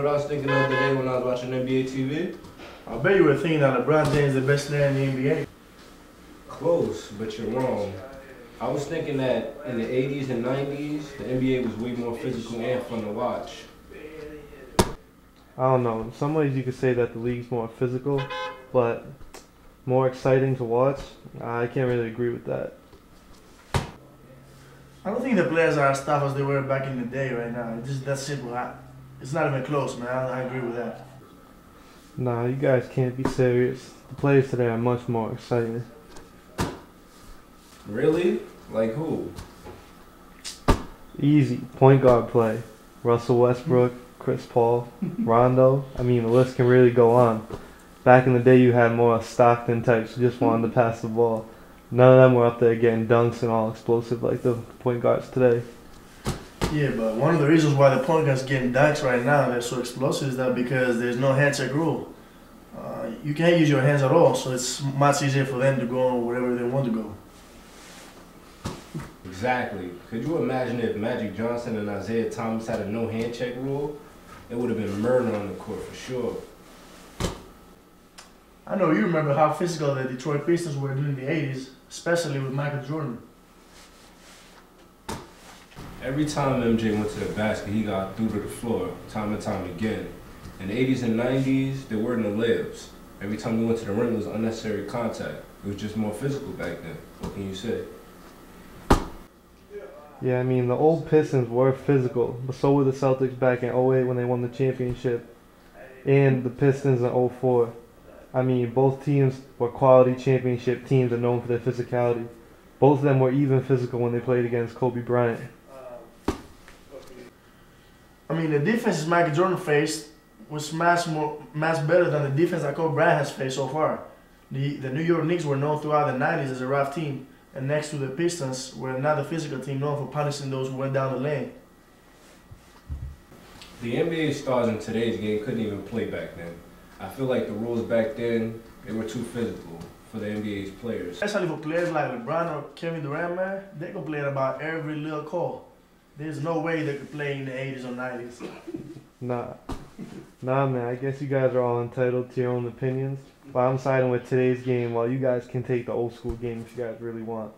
know what I was thinking the other day when I was watching NBA TV? I bet you were thinking that LeBron James is the best player in the NBA. Close, but you're wrong. I was thinking that in the 80s and 90s, the NBA was way more physical and fun to watch. I don't know. In some ways, you could say that the league's more physical, but more exciting to watch. I can't really agree with that. I don't think the players are as tough as they were back in the day right now. It's just that simple. It's not even close, man. I agree with that. Nah, you guys can't be serious. The players today are much more exciting. Really? Like who? Easy. Point guard play. Russell Westbrook, Chris Paul, Rondo. I mean, the list can really go on. Back in the day, you had more Stockton types who just wanted to pass the ball. None of them were up there getting dunks and all explosive like the point guards today. Yeah, but one of the reasons why the point guards getting dunks right now, they're so explosive, is that because there's no hand check rule. You can't use your hands at all, so it's much easier for them to go wherever they want to go. Exactly. Could you imagine if Magic Johnson and Isaiah Thomas had a no hand check rule? It would have been murder on the court for sure. I know you remember how physical the Detroit Pistons were during the 80s, especially with Michael Jordan. Every time MJ went to the basket, he got through to the floor, time and time again. In the 80s and 90s, there were no layups. Every time we went to the ring, it was unnecessary contact. It was just more physical back then. What can you say? Yeah, I mean, the old Pistons were physical, but so were the Celtics back in '08 when they won the championship, and the Pistons in '04. I mean, both teams were quality championship teams and known for their physicality. Both of them were even physical when they played against Kobe Bryant. I mean, the defense Michael Jordan faced was much better than the defense that Kobe Bryant has faced so far. The New York Knicks were known throughout the 90s as a rough team, and next to the Pistons were another physical team known for punishing those who went down the lane. The NBA stars in today's game couldn't even play back then. I feel like the rules back then, they were too physical for the NBA's players. Especially for players like LeBron or Kevin Durant, man, they can play about every little call. There's no way they could play in the 80s or 90s. Nah, man, I guess you guys are all entitled to your own opinions, but I'm siding with today's game while you guys can take the old school game if you guys really want.